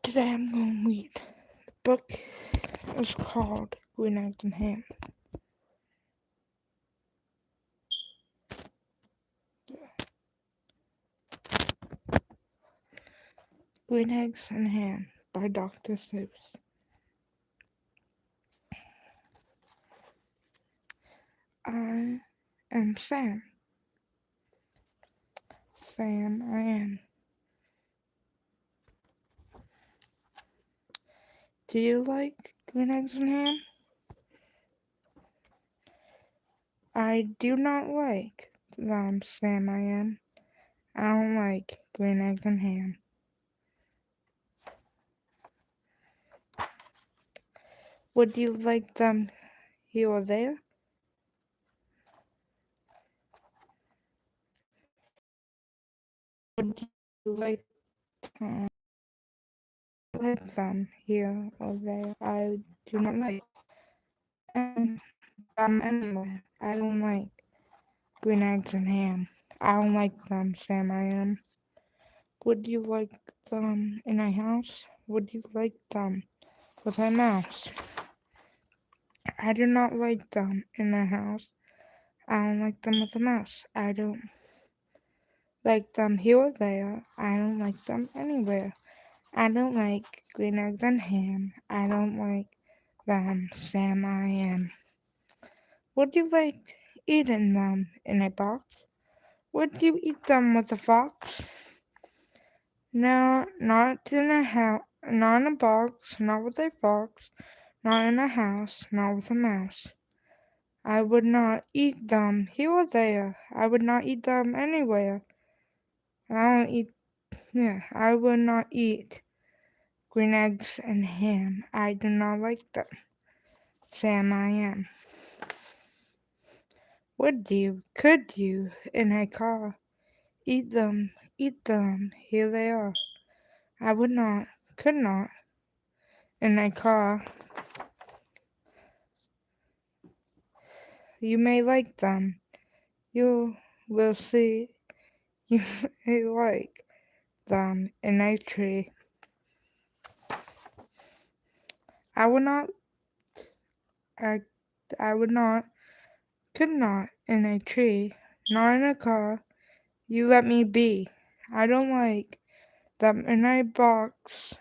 Today I'm going to read. The book is called Green Eggs and Ham. Green Eggs and Ham by Dr. Seuss. I am Sam. Sam, I am. Do you like green eggs and ham? I do not like them, Sam, I am. I don't like green eggs and ham. Would you like them here or there? Would you like them here or there? I do not like them anyway. I don't like green eggs and ham. I don't like them, Sam, I am. Would you like them in a house? Would you like them with a mouse? I do not like them in a house. I don't like them with a mouse. I don't like them here or there. I don't like them anywhere. I don't like green eggs and ham. I don't like them, Sam, I am. Would you like eating them in a box? Would you eat them with a fox? No, not in a house, not in a box, not with a fox, not in a house, not with a mouse. I would not eat them here or there. I would not eat them anywhere. I would not eat green eggs and ham. I do not like them. Sam, I am. Could you, in a car, eat them, here they are. I would not, could not, in a car. You may like them. You will see. You may like them in a tree. I would not, I would not, could not, in a tree, not in a car. You let me be. I don't like them in a box.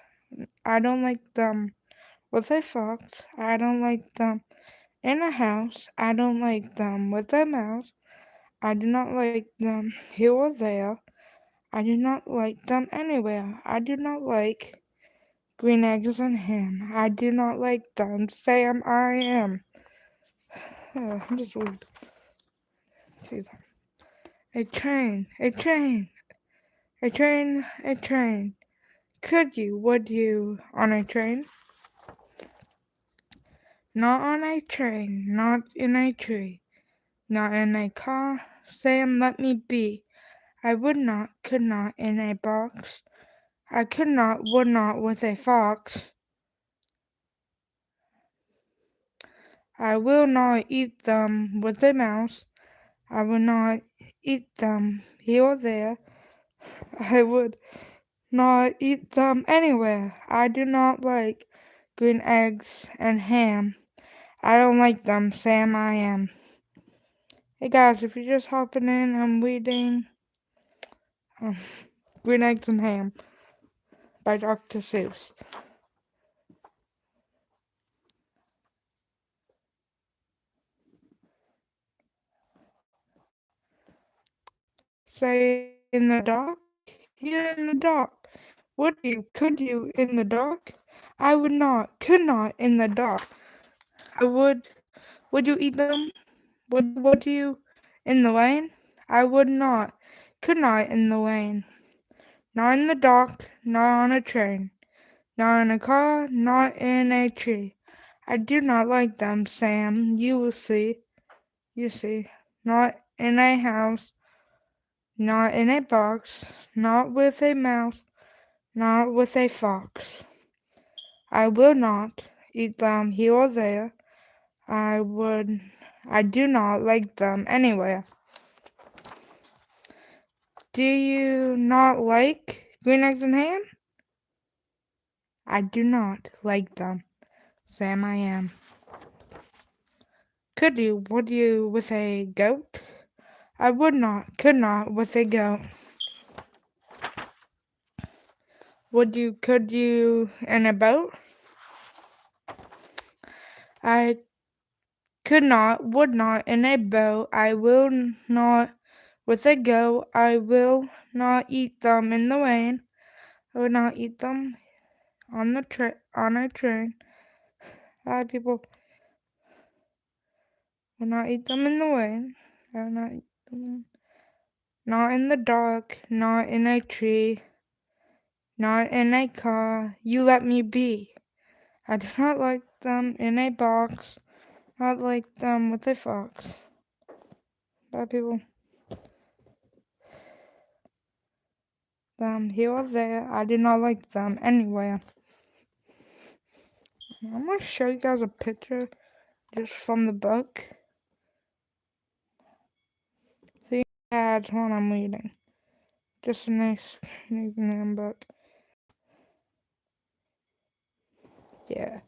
I don't like them with a fox. I don't like them in a house. I don't like them with a mouse. I do not like them here or there. I do not like them anywhere. I do not like green eggs and ham. I do not like them. Sam, I am. I'm just weird. Jeez. A train, a train, a train, a train. Would you, on a train? Not on a train, not in a tree, not in a car. Sam, let me be. I would not, could not, in a box. I could not, would not, with a fox. I will not eat them with a mouse. I will not eat them here or there. I would not eat them anywhere. I do not like green eggs and ham. I don't like them, Sam, I am. Hey guys, if you're just hopping in, I'm reading Green Eggs and Ham by Dr. Seuss. Say in the dark, here in the dark. Could you in the dark? I would not, could not in the dark. I would you eat them? Would you in the lane? I would not, could not in the lane. Not in the dark, not on a train. Not in a car, not in a tree. I do not like them, Sam. You will see. You see. Not in a house, not in a box, not with a mouse, not with a fox. I will not eat them here or there. I do not like them anywhere. Do you not like green eggs and ham? I do not like them. Sam, I am. Would you with a goat? I could not with a goat. Could you in a boat? I would not in a boat. I will not with a goat. I will not eat them in the rain. I would not eat them on a train. People will not eat them in the rain. I will not eat them. Not in the dark, not in a tree, not in a car. You let me be. I do not like them in a box, not like them with a fox. Bad people. Them here or there, I do not like them anywhere. I'm gonna show you guys a picture just from the book. See, that's what I'm reading. Just a nice book. Yeah.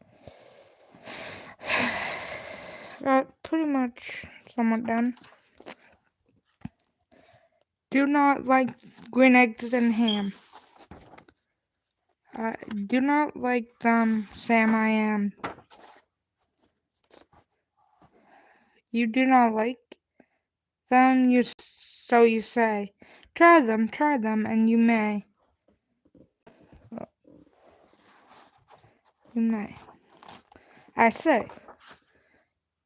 Got pretty much somewhat done. Do not like green eggs and ham. Do not like them, Sam, I am. You do not like them, so you say. Try them, and you may. You may. I say,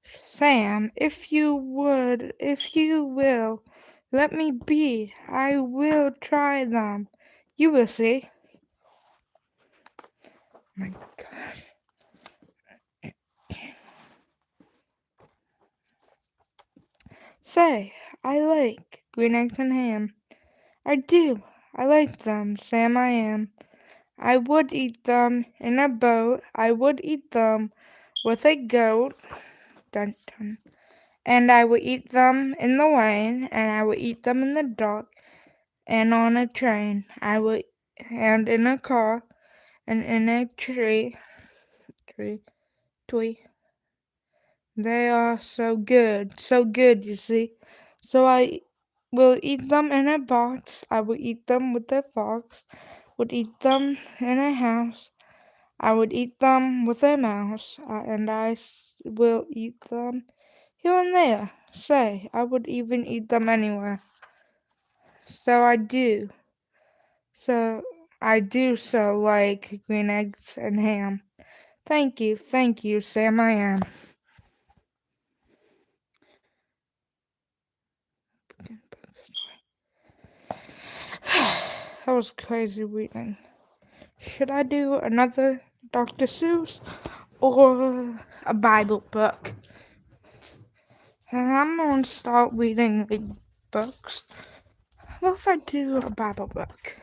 Sam, if you will, let me be. I will try them. You will see. My gosh. Say, I like green eggs and ham. I do. I like them, Sam, I am. I would eat them in a boat. I would eat them with a goat. Dun, dun. And I would eat them in the rain, and I would eat them in the dark, and on a train. And in a car, and in a tree. They are so good, you see. So I will eat them in a box. I will eat them with a fox. Would eat them in a house. I would eat them with a mouse, and will eat them here and there. Say, I would even eat them anywhere. So I do. So I do so like green eggs and ham. Thank you, Sam, I am. That was crazy reading. Should I do another Dr. Seuss or a Bible book? I'm going to start reading books. What if I do a Bible book?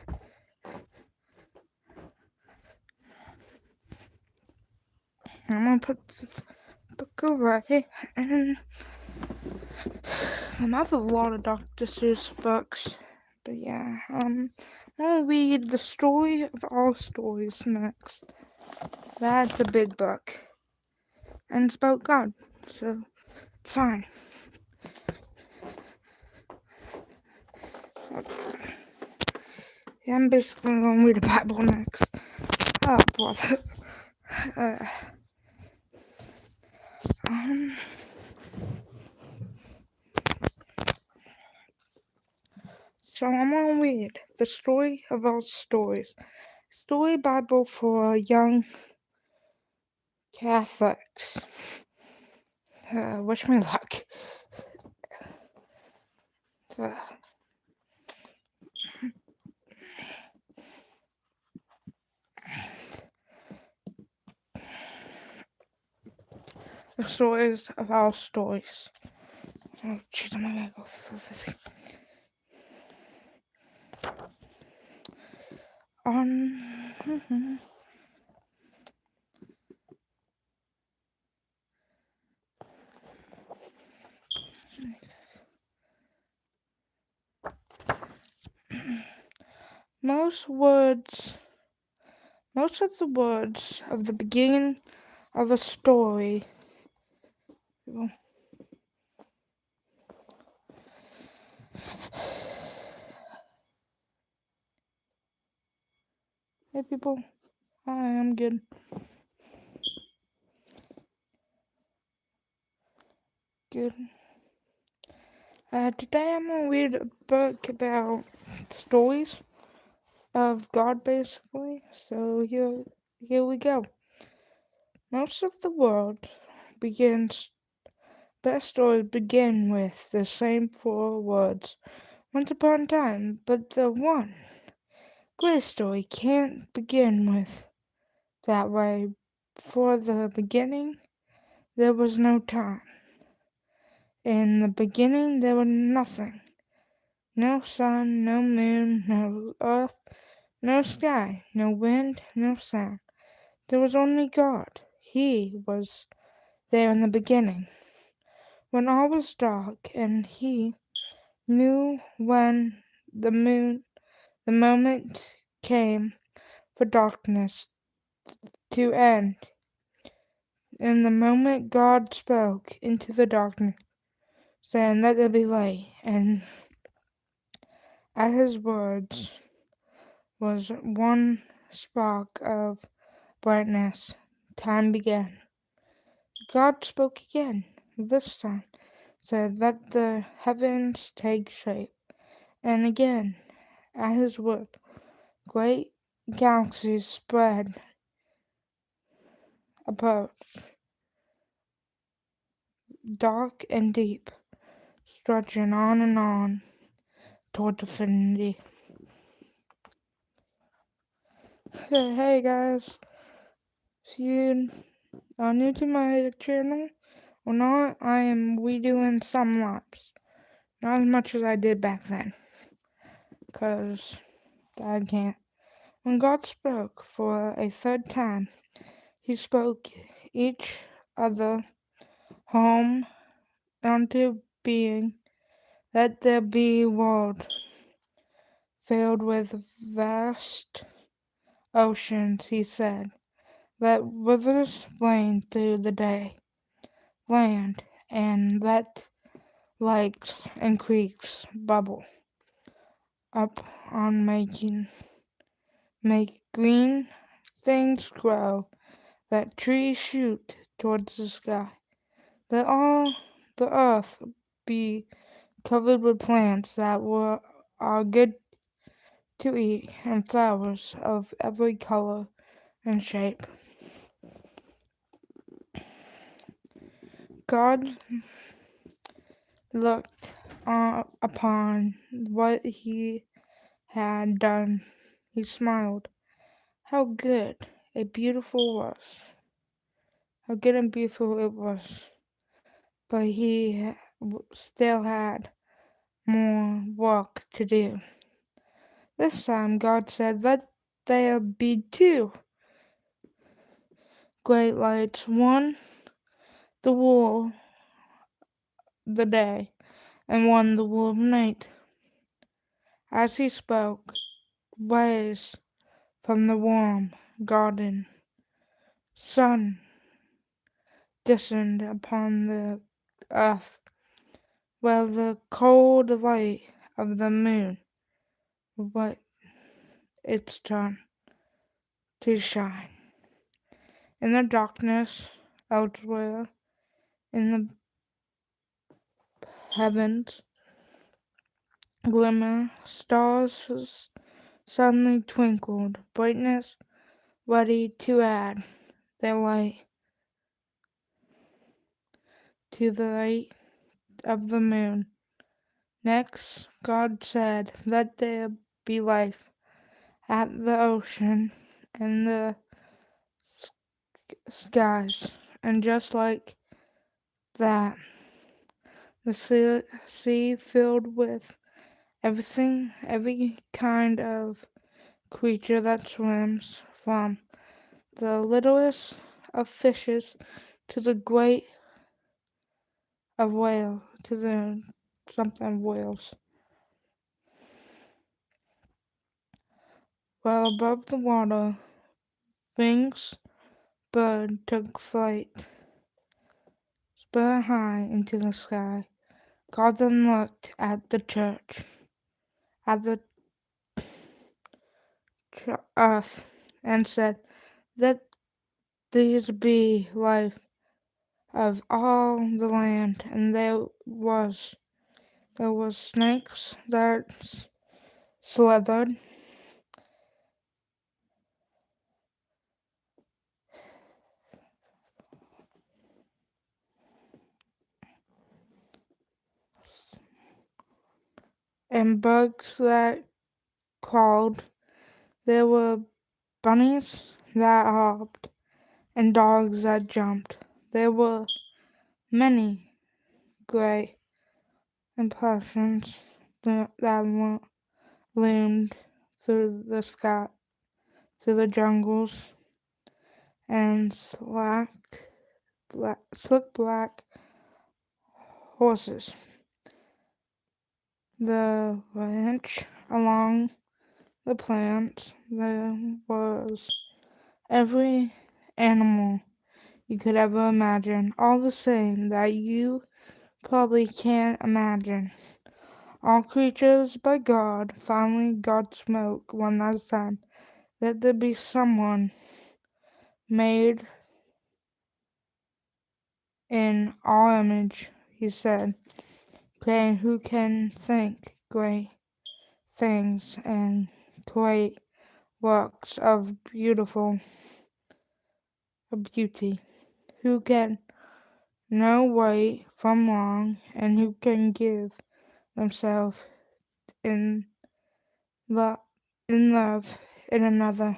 I'm going to put this book away, and I have a lot of Dr. Seuss books. But yeah, I'll read The Story of All Stories next. That's a big book. And it's about God, so it's fine. Yeah, I'm basically going to read the Bible next. Oh, brother. So I'm going to read The Story of All Stories. Story Bible for young Catholics. Wish me luck. The stories of all stories. Oh, jeez, I'm gonna go through this. Most words Most of the words of the beginning of a story. Hey people, hi, I'm good. Good. Today I'm gonna read a book about stories of God, basically. So here we go. Most of the world begins. Best stories begin with the same four words. Once upon a time, but the one great story can't begin with that way. For the beginning, there was no time. In the beginning, there was nothing. No sun, no moon, no earth, no sky, no wind, no sound. There was only God. He was there in the beginning, when all was dark, and He knew when the moment came for darkness to end. In the moment God spoke into the darkness, saying, "Let there be light," and at His words was one spark of brightness. Time began. God spoke again, this time said, "Let the heavens take shape." And again, at His word, great galaxies spread apart, dark and deep, stretching on and on toward infinity. Hey guys, if you are new to my channel or not, I am redoing some laps. Not as much as I did back then, because I can't. When God spoke for a third time, He spoke each other home unto being. Let there be a world filled with vast oceans, He said. Let rivers rain through the day, land, and let lakes and creeks bubble up on make green things grow, let trees shoot towards the sky. Let all the earth be covered with plants that are good to eat, and flowers of every color and shape. God looked upon what He had done. He smiled. How good and beautiful was. How good and beautiful it was. But He still had more work to do. This time God said, "Let there be two great lights, one the rule the day, and one the rule of night." As He spoke, rays from the warm garden sun descended upon the earth, while the cold light of the moon was its turn to shine. In the darkness elsewhere in the heavens, glimmer stars suddenly twinkled, brightness ready to add their light to the light of the moon. Next, God said, "Let there be life at the ocean and the skies." And just like that, the sea filled with everything, every kind of creature that swims, from the littlest of fishes to the great of whales, to the something whales. While above the water wings, bird took flight, spur high into the sky. God then looked at the church, at the earth, and said, "Let these be life of all the land." And there was snakes that slithered, and bugs that crawled. There were bunnies that hopped, and dogs that jumped. There were many great impressions that loomed through the sky, through the jungles, and slick black horses. The ranch along the plants, there was every animal you could ever imagine, all the same that you probably can't imagine. All creatures by God. Finally, God spoke one last time. Let there be someone made in our image, he said, creating who can think great things and create works of beauty, who can know right from wrong, and who can give themselves in love in another.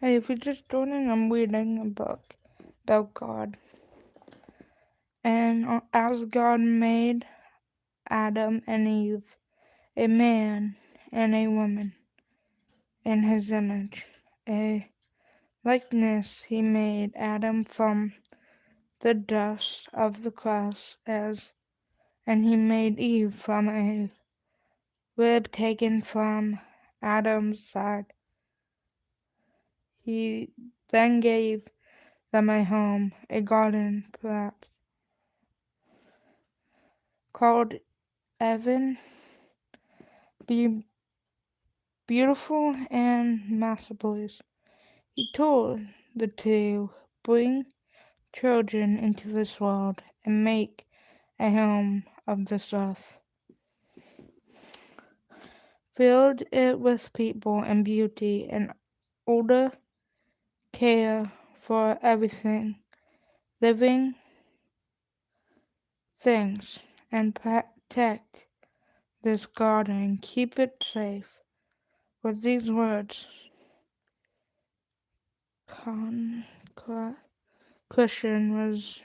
Hey, if you're just joining, I'm reading a book about God. And as God made Adam and Eve, a man and a woman, in his image, a likeness, he made Adam from the dust of the grass, and he made Eve from a rib taken from Adam's side. He then gave them a home, a garden, perhaps, called Eden, be beautiful and masterpiece. He told the two, bring children into this world and make a home of this earth. Filled it with people and beauty and order, care for everything, living things, and protect this garden, keep it safe. With these words, Christian was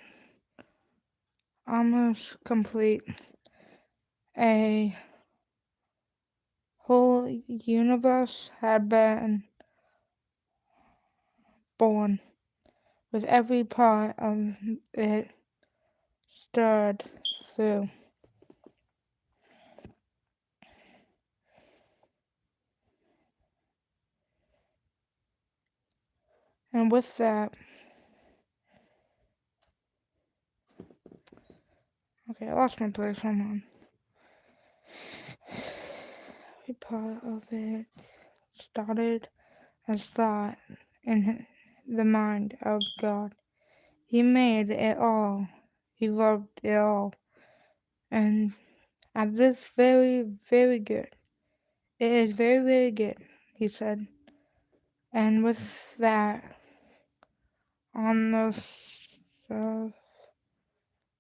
almost complete. A whole universe had been born, with every part of it stirred through. And with that, okay, I lost my place. Hold on. Every part of it started as thought in the mind of God. He made it all. He loved it all. And at this very, very good. It is very, very good, he said. And with that, on the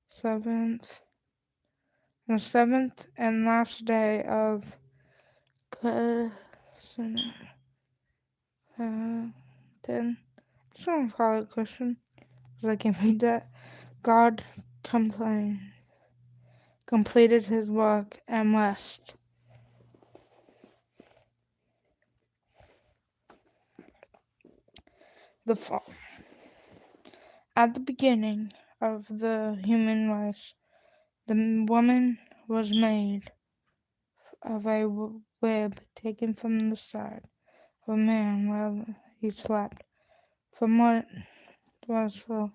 seventh, the seventh and last day of Christmas, then just gonna call it Christian because I can't read that. God completed his work and rest. The fall. At the beginning of the human race, the woman was made of a web taken from the side of a man while he slept. From what was for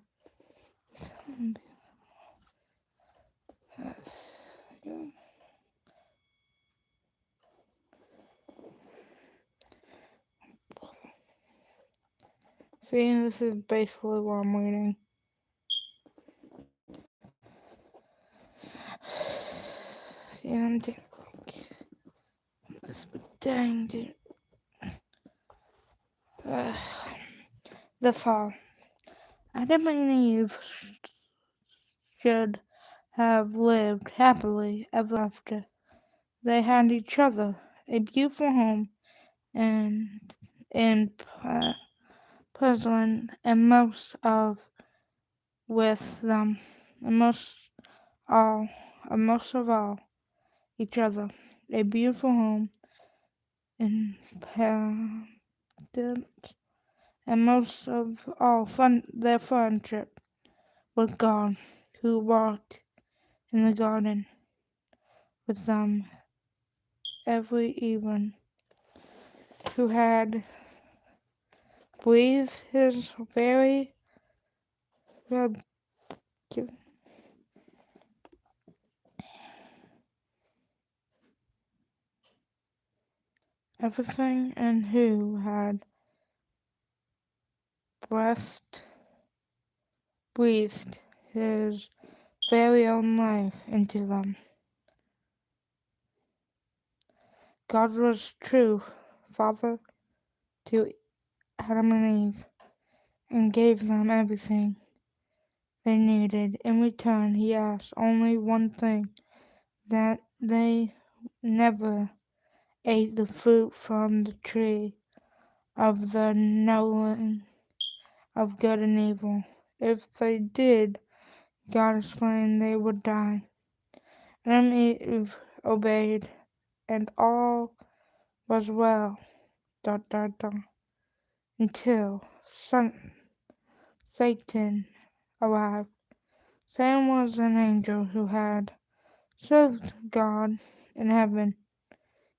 see, this is basically what I'm reading. See, I'm doing this, but dang, dude. Uh, the fall. Adam and Eve should have lived happily ever after. They had each other, a beautiful home, and in puzzling, and with them, and all, most of all, each other, a beautiful home, in and most of all, their friendship with God, who walked in the garden with them every evening, who had breathed his very who everything, and who had breathed breathed his very own life into them. God was true Father to Adam and Eve and gave them everything they needed. In return, he asked only one thing, that they never ate the fruit from the tree of the knowing of good and evil. If they did, God explained they would die. Adam and Eve obeyed, and all was well. Dot dot dot. Until Satan arrived. Satan was an angel who had served God in heaven.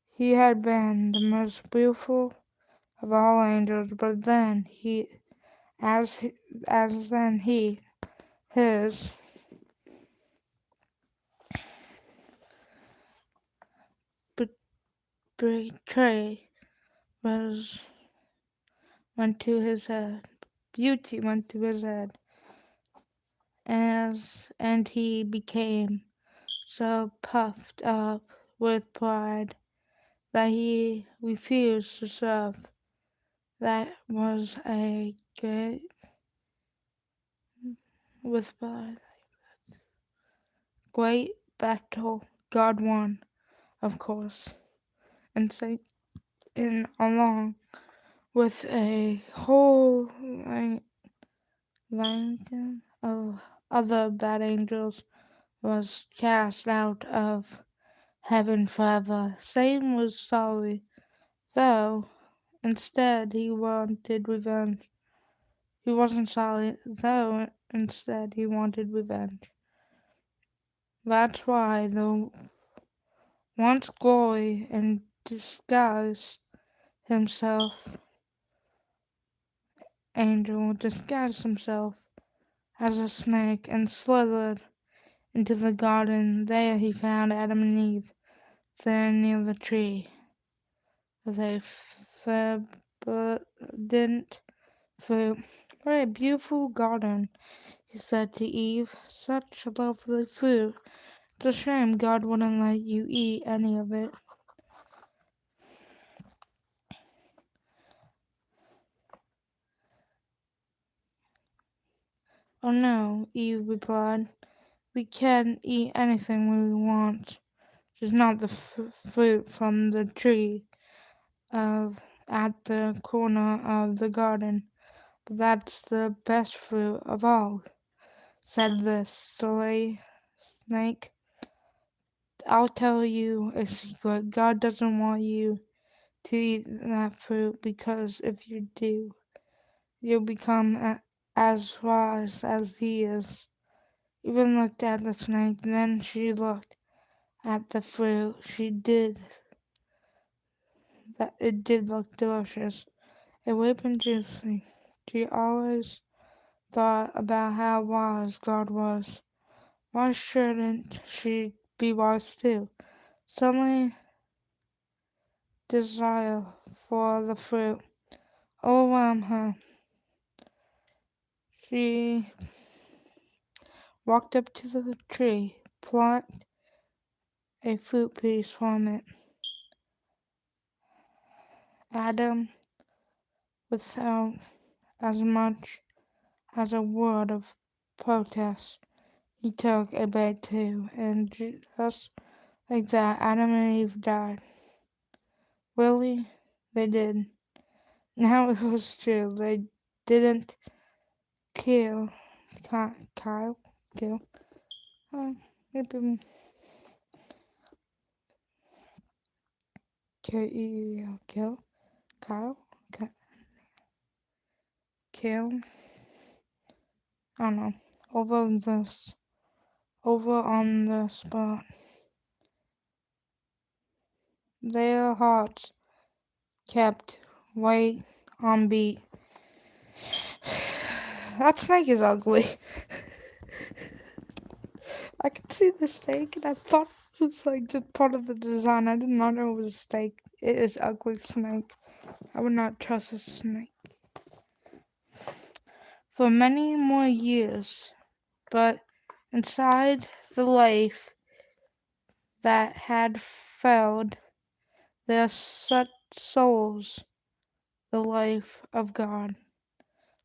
He had been the most beautiful of all angels, but then as his betray was went to his head, beauty went to his head, and he became so puffed up with pride that he refused to serve. That was a great battle. God won, of course, and Satan, along with a whole legion of other bad angels, was cast out of heaven forever. Satan was sorry, though instead he wanted revenge. He wasn't sorry, though instead he wanted revenge. That's why the once glory and disguised himself angel disguised himself as a snake and slithered into the garden. There he found Adam and Eve, there near the tree, with a forbidden fruit. What a beautiful garden, he said to Eve. Such a lovely fruit. It's a shame God wouldn't let you eat any of it. Oh no, Eve replied. We can eat anything we want, just not the fruit from the tree of at the corner of the garden. But that's the best fruit of all, said the silly snake. I'll tell you a secret. God doesn't want you to eat that fruit because if you do, you'll become as wise as he is, even looked at the snake. Then she looked at the fruit. It did look delicious. It ripe and juicy. She always thought about how wise God was. Why shouldn't she be wise too? Suddenly, desire for the fruit overwhelmed her. She walked up to the tree, plucked a fruit piece from it. Adam, without as much as a word of protest, he took a bite too, and just like that, Adam and Eve died. Really? They did. Now it was true. They didn't kill Kyle. Kill. Maybe K-E-L. Kill. Kyle. Kill. I don't know. Over on the spot. Their hearts kept right on beat. That snake is ugly. I could see the snake and I thought it was like just part of the design. I did not know it was a snake. It is ugly snake. I would not trust a snake. For many more years, but inside the life that had failed their such souls, the life of God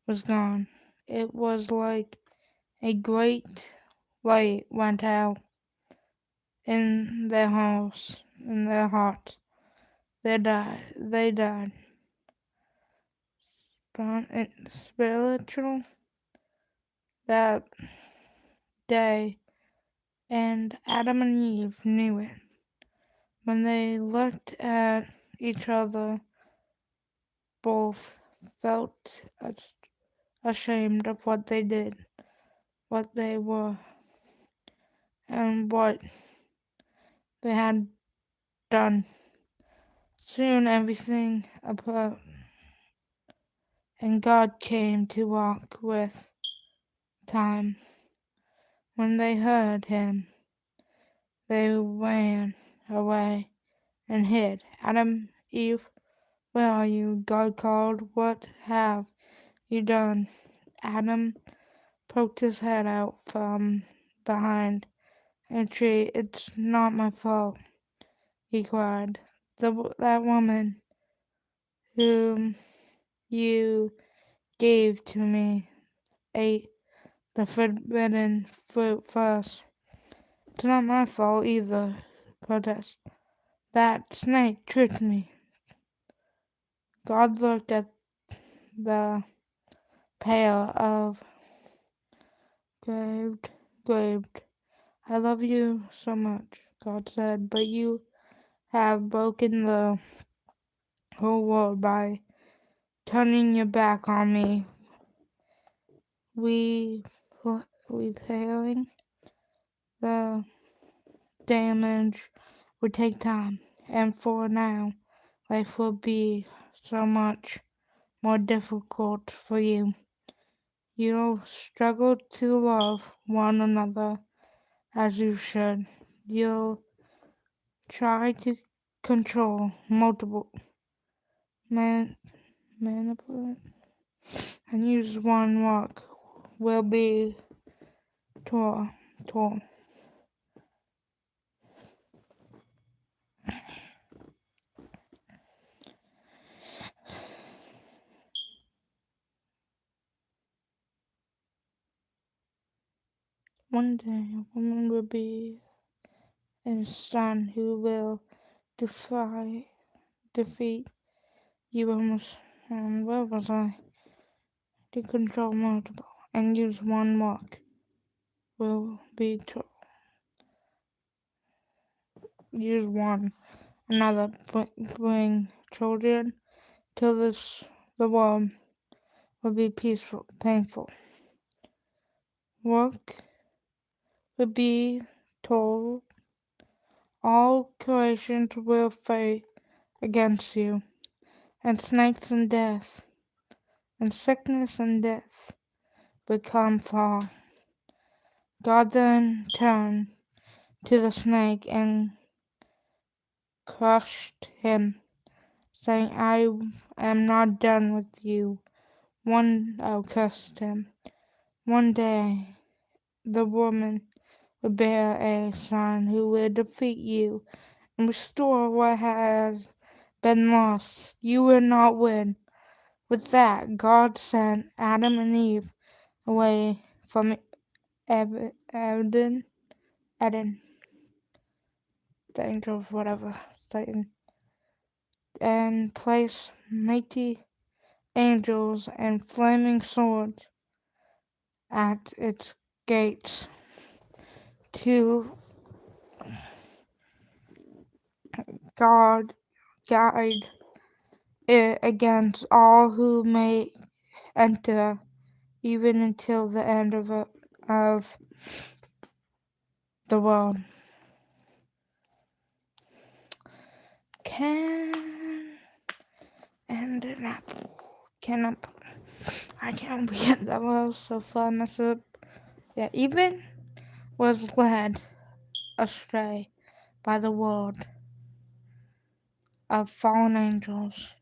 was gone. It was like a great light went out in their house, in their heart. They died. They died. Spiritual that day, and Adam and Eve knew it. When they looked at each other, both felt ashamed of what they did, what they were, and what they had done. Soon everything apart, and God came to walk with time. When they heard him, they ran away and hid. Adam, Eve, where are you? God called. What have you done? Adam poked his head out from behind a tree. It's not my fault, he cried. That woman whom you gave to me ate the forbidden fruit first. It's not my fault either, protest. That snake tricked me. God looked at the pair of graved. I love you so much, God said, but you have broken the whole world by turning your back on me. We repairing the damage would take time, and for now, life will be so much more difficult for you. You'll struggle to love one another as you should. You'll try to control multiple manipulate and use one walk will be tall. One day a woman will be a son who will defeat you almost, and where was I? To control multiple and use one walk will be to use one another bring children to the world will be peaceful, painful. work would be told, all creations will fight against you, and snakes and death, and sickness and death become fall. God then turned to the snake and crushed him, saying, I am not done with you. Cursed him. One day the woman will bear a son who will defeat you and restore what has been lost. You will not win. With that, God sent Adam and Eve away from Eden, the angels, whatever, Satan, and placed mighty angels and flaming swords at its gates to guide it against all who may enter, even until the end of the world. Can and an apple. I can't read that well, so far I mess up. Yeah, even was led astray by the world of fallen angels,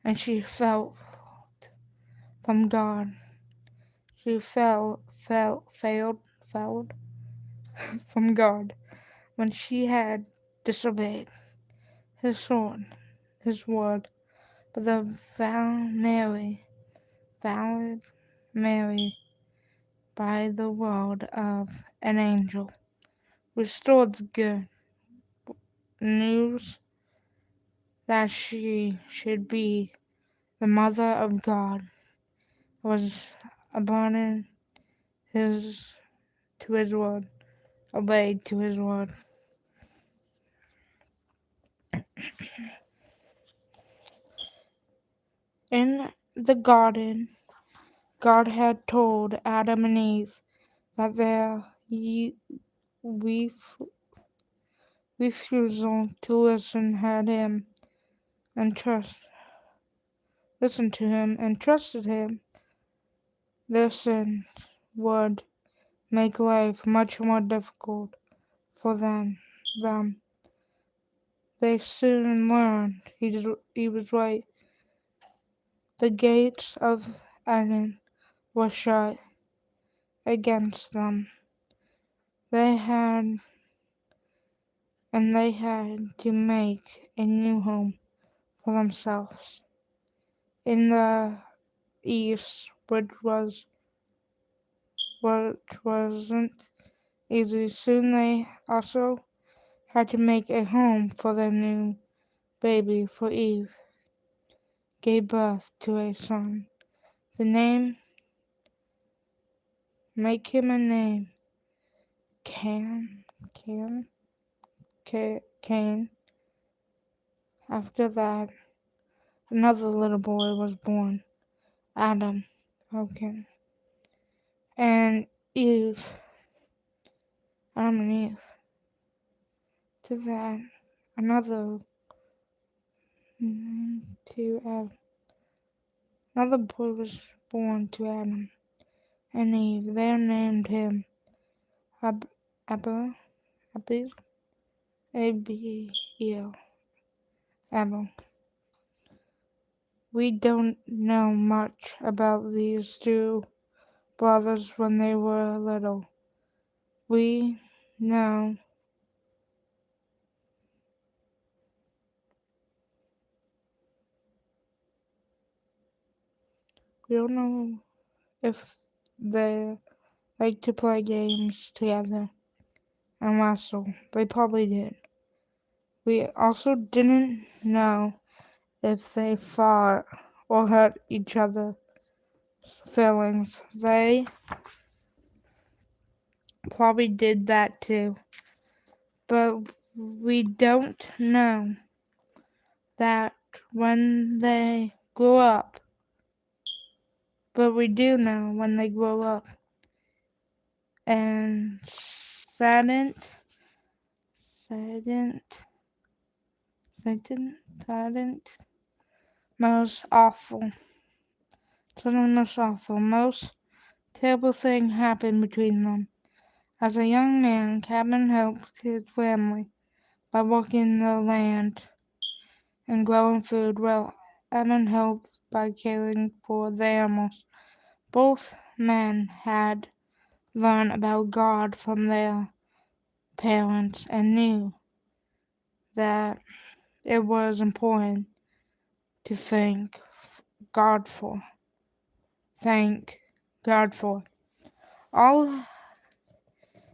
and she fell from God. She failed from God when she had disobeyed his word. But the valid Mary, by the word of an angel, restored the good news that she should be the mother of God, was abandoned to his word, obeyed to his word. In the garden, God had told Adam and Eve that their refusal to listen to him and trusted him, their sins would make life much more difficult for them. They soon learned he was right. The gates of Eden were shut against them. They had to make a new home for themselves in the east, which wasn't easy. Soon they also had to make a home for their new baby, for Eve gave birth to a son. The name, make him a name, Cain. Cain. After that, another little boy was born, Adam. Okay. And Eve, Adam and Eve. To that, another to Adam. Another boy was born to Adam and Eve. They named him Abel, Abiel, Abel. We don't know much about these two brothers when they were little. We know we don't know if they like to play games together and wrestle. They probably did. We also didn't know if they fought or hurt each other's feelings. They probably did that too. But we don't know that when they grew up. But we do know when they grow up, and saddened, saddened, most awful, suddenly most awful, most terrible thing happened between them. As a young man, Cabin helped his family by working the land and growing food, while Evan helped by caring for the animals. Both men had learned about God from their parents and knew that it was important to God for. Thank God for all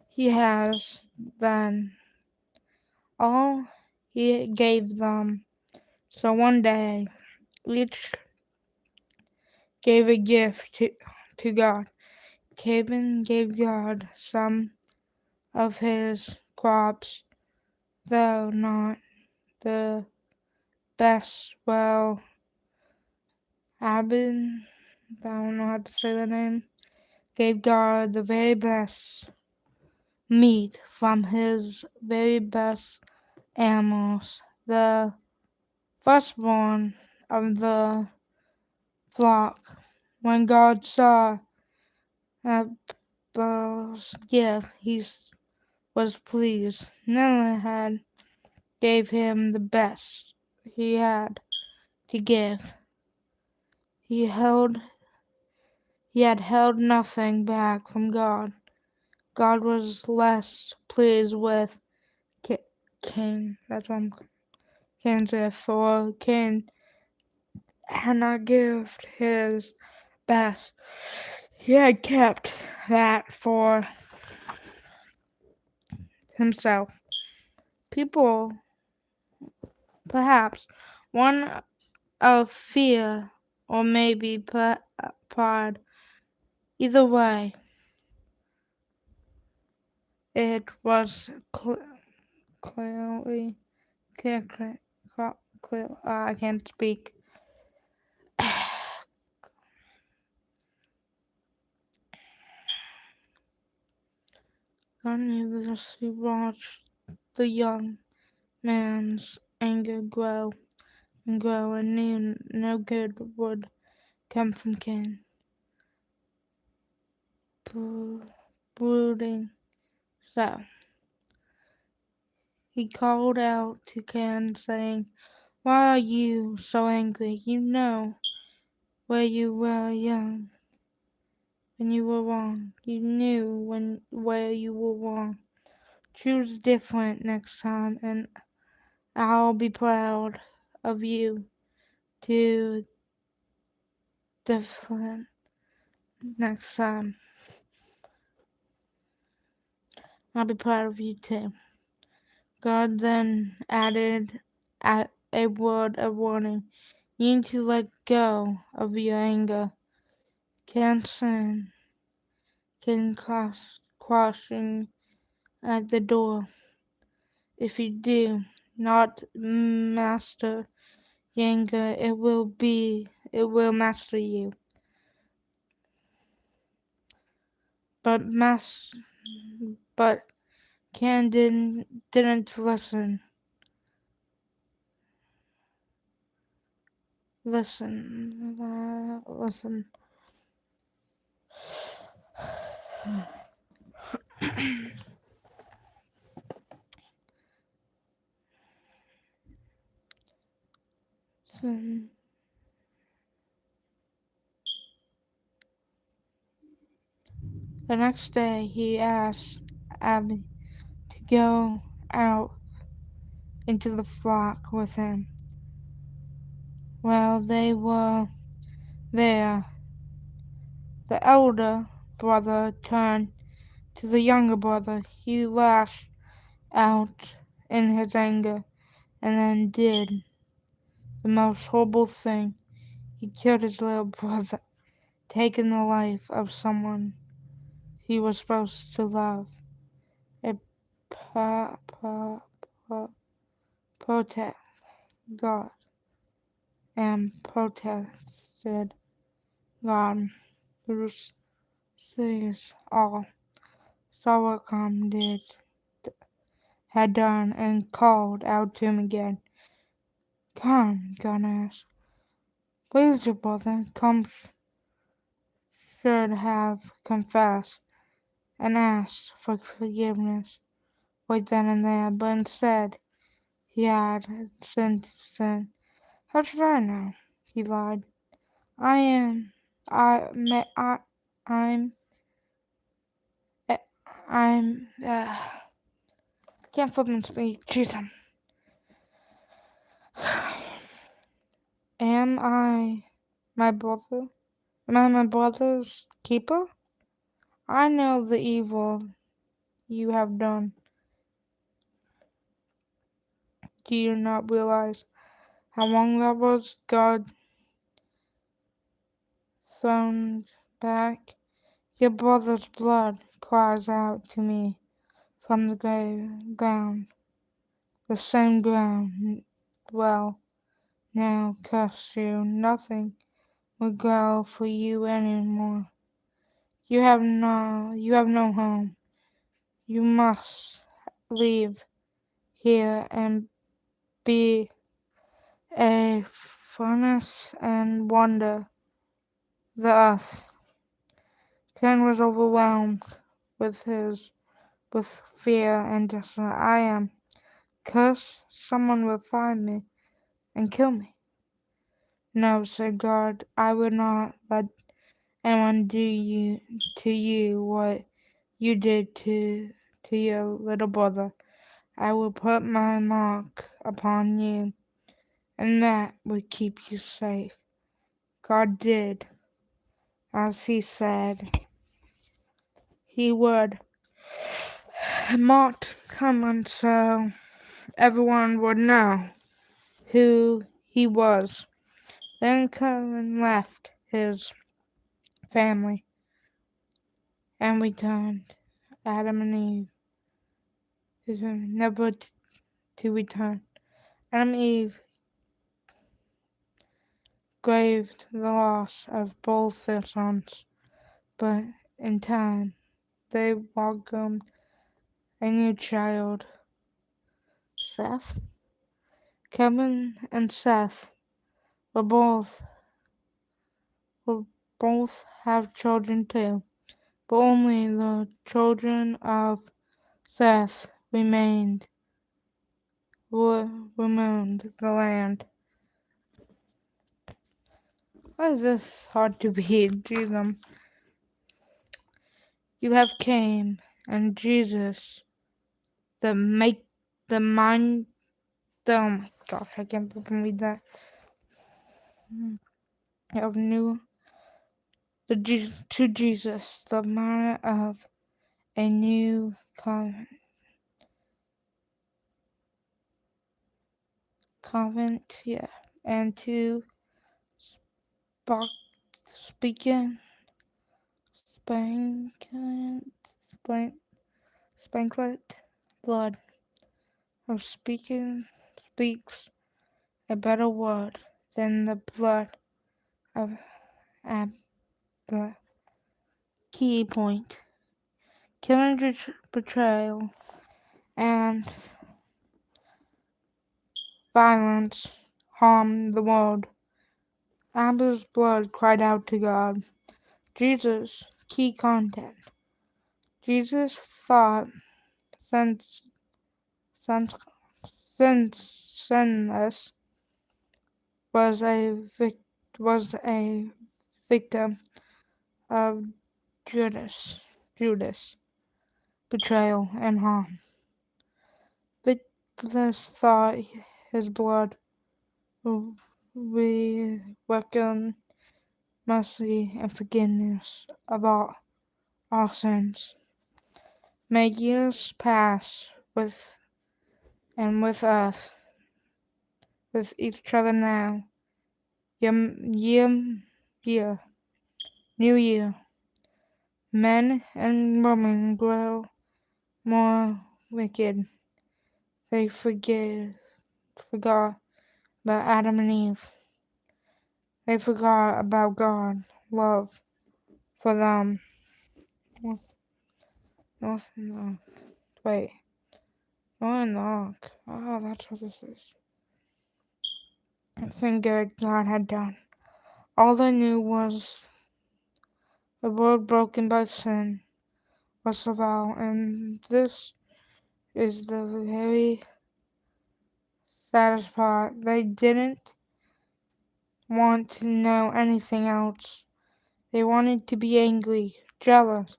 He has done, all He gave them. So one day, each gave a gift to God. Cain gave God some of his crops, though not the best. Well, Abin, I don't know how to say the name, gave God the very best meat from his very best animals, the firstborn of the flock. When God saw Abel's gift, he was pleased. None had gave him the best he had to give. He held he had held nothing back from God. God was less pleased with Cain. That's what I'm Cain said, for Cain had not given his best. He had kept that for himself. People, perhaps, one of fear or maybe pride. Either way, it was clearly clear, clear. I can't speak. God knew this. He watched the young man's anger grow and grow, and knew no good would come from Cain. Brooding, so he called out to Cain, saying, "Why are you so angry? You know where you were young, when you were wrong. You knew where you were wrong. Choose different next time, and I'll be proud of you to different next time. I'll be proud of you too." God then added a word of warning. You need to let go of your anger. Can't sin, can crossing at the door. If you do not master your anger, it will master you. But but Can didn't listen. Listen. The next day, he asked Abby to go out into the flock with him. While they were there, the elder brother turned to the younger brother. He lashed out in his anger and then did the most horrible thing. He killed his little brother, taking the life of someone he was supposed to love. It protest God and protested God who sees all. saw what had done, and called out to him again. Come, God asked. Please, your brother, come should have confessed and asked for forgiveness right then and there, but instead he had sin. How should I know? He lied. I am. I'm. I'm. Can't flip and speak. Jeez, am I my brother? Am I my brother's keeper? I know the evil you have done. Do you not realize how long that was? God thrown back. Your brother's blood cries out to me from the ground, the same ground. Well, now curse you, nothing will grow for you anymore. You have no home. You must leave here and be a furnace and wander the earth. Cain was overwhelmed with with fear and despair. I am cursed. Someone will find me and kill me. No, said God, I will not let anyone do to you what you did to your little brother. I will put my mark upon you, and that will keep you safe. God did as he said he would. A mark come until everyone would know who he was. Then Cain left his family and returned. Adam and Eve, never to return. Adam and Eve grieved the loss of both their sons, but in time they welcomed a new child, Seth. Kevin and Seth were both will both have children too, but only the children of Seth remained the land. Why is this hard to read? Jesus, you have came and Jesus, the make the mind. Oh my God, I can't fucking read that. Of new to Jesus, the manner of a new convent, yeah, and to speaking, spanklet, blood of speaks a better word than the blood of Abel. Key point: killing, betrayal, and violence harm the world. Abel's blood cried out to God. Jesus, key content. Jesus thought since sinless was a victim of Judas betrayal and harm. Victimless thought his blood we welcome mercy and forgiveness of all our sins. May years pass with us, with each other now. Year, year, new year. Men and women grow more wicked. They forgot about Adam and Eve. They forgot about God's love for them. North in the Ark. Wait. Noah in the Ark. Oh, that's what this is. Everything good God had done. All they knew was the world broken by sin was the vow, and this is the very saddest part. They didn't want to know anything else. They wanted to be angry, jealous,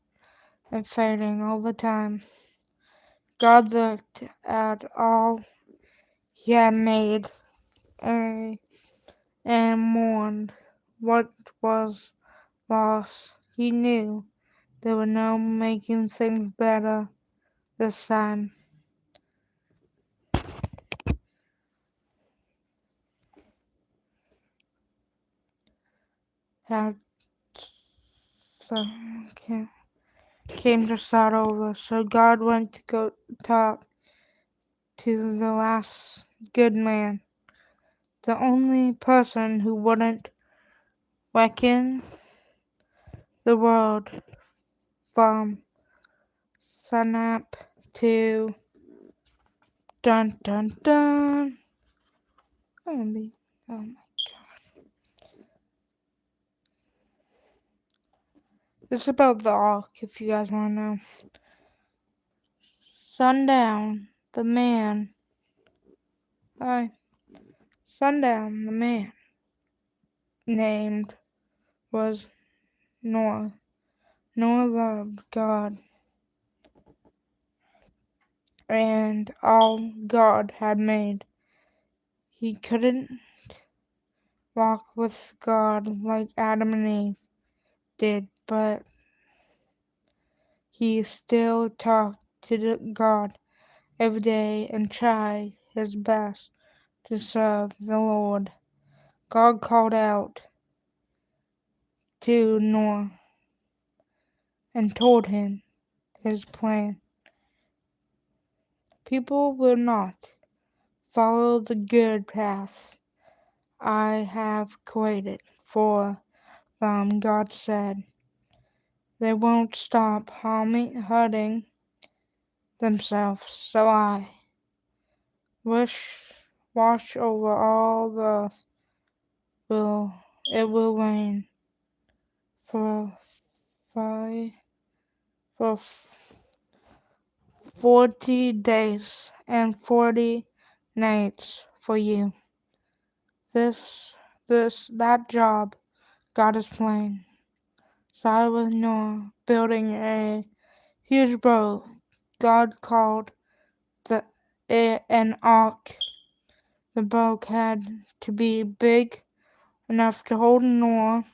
and fighting all the time. God looked at all he had made and mourned what was lost. He knew there were no making things better this time. Had so, came to start over, so God went to go talk to the last good man, the only person who wouldn't reckon the world from sunup to dun dun dun. Oh my god. This is about the ark, if you guys want to know. Sundown, the man. Hi. Sundown, the man named was Noah. Noah loved God and all God had made. He couldn't walk with God like Adam and Eve did, but he still talked to God every day and tried his best to serve the Lord. God called out to Noah and told him his plan. People will not follow the good path I have created for them, God said. They won't stop hurting themselves, so I wash over all the earth. It will rain for five, for 40 days and 40 nights for you. That job God is playing. Started with Noah building a huge boat. God called an ark. The boat had to be big enough to hold Noah,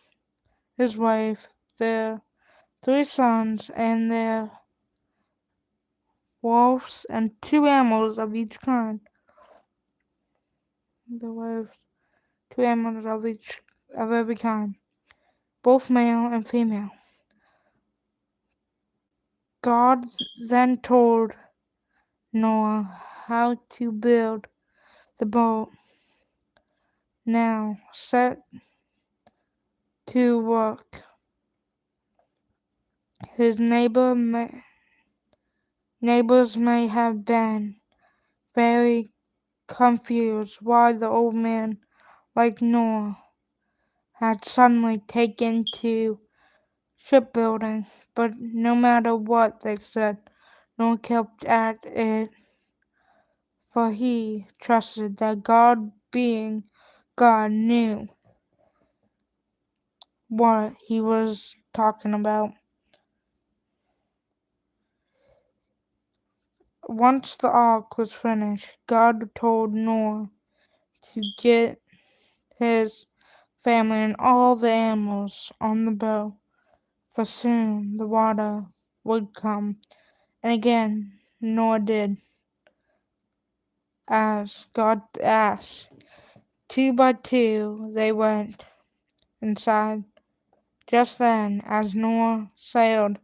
his wife, their 3 sons, and their wolves, and 2 animals of each kind. The wives, 2 animals of every kind, both male and female. God then told Noah how to build the boat. Now set to work. His neighbors may have been very confused why the old man, like Noah, had suddenly taken to shipbuilding, but no matter what they said, Noah kept at it, for he trusted that God, being God, knew what he was talking about. Once the ark was finished, God told Noah to get his family and all the animals on the boat, for soon the water would come. And again, Noah did as God asked. 2 by 2 they went inside. Just then, as Noah sailed,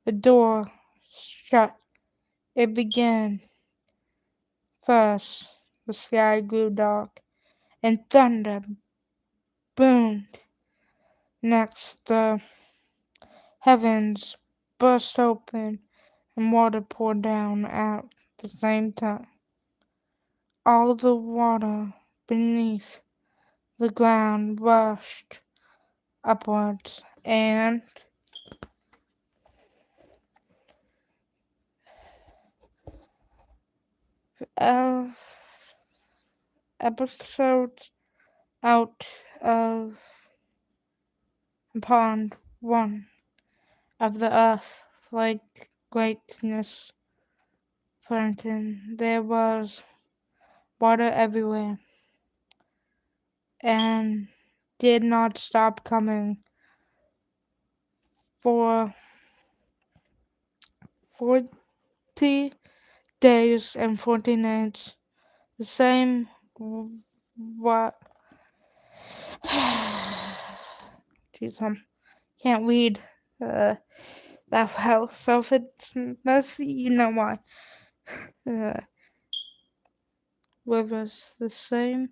the door shut. It began. First, the sky grew dark, and thunder boomed. Next, the heavens burst open, and water poured down at the same time. All the water beneath the ground rushed upwards, and as episodes out of pond one of the earth like greatness fountain, there was water everywhere, and did not stop coming for 40 days and 40 nights. The same what jeez, I can't read that well, so if it's messy, you know why. Uh, rivers the same.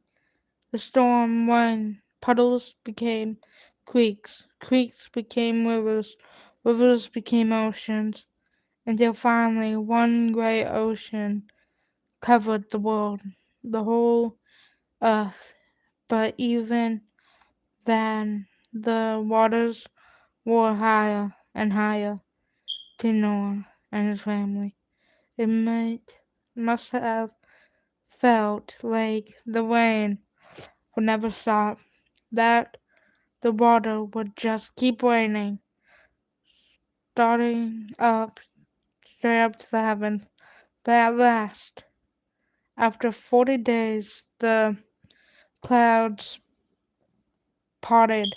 The storm when puddles became creeks, creeks became rivers, rivers became oceans, until finally one great ocean covered the world, the whole earth. But even then, the waters were higher and higher to Noah and his family. It must have felt like the rain would never stop, that the water would just keep raining, starting up straight up to the heavens. But at last, after 40 days, the clouds parted,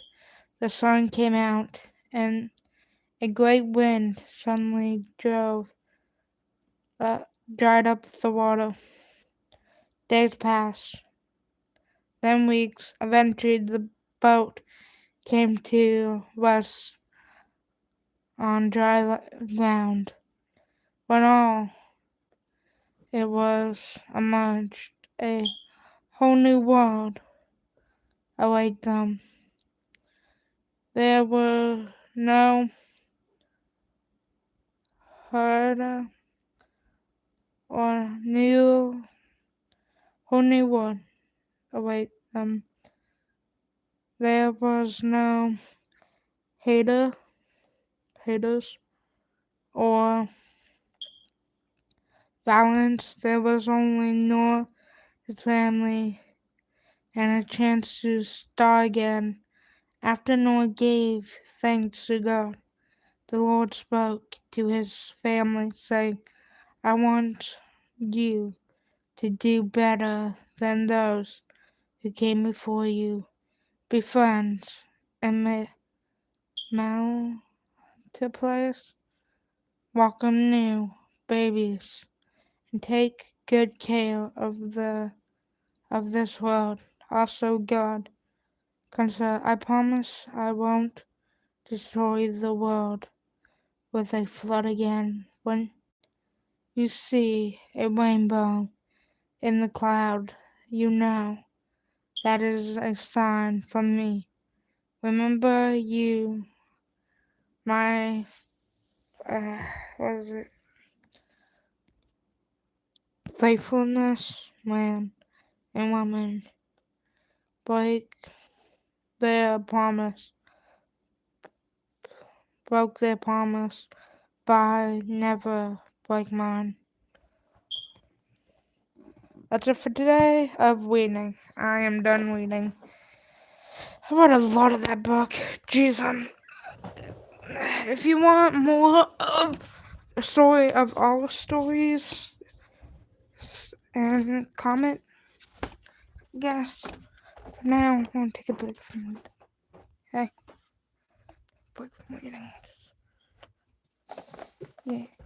the sun came out, and a great wind suddenly uh, dried up the water. Days passed, then weeks. Eventually, the boat came to rest on dry ground. When all it was emerged, a whole new world awaited them. There were no herd or whole new world await them. There was no hater, haters, or violence. There was only Noah, his family, and a chance to start again. After Noah gave thanks to God, the Lord spoke to his family, saying, I want you to do better than those who came before you. Be friends and multipliers. Welcome new babies and take good care of this world. Also, God, consider, I promise I won't destroy the world with a flood again. When you see a rainbow in the cloud, you know that is a sign from me. Remember you, my, what is it? Faithfulness, man and woman, break their promise, broke their promise, but I never break mine. That's it for today of reading. I am done reading. I read a lot of that book. Jeez, if you want more of the story of all stories, and comment, guess. For now, I'm going to take a break from reading. Hey, break from reading. Yeah.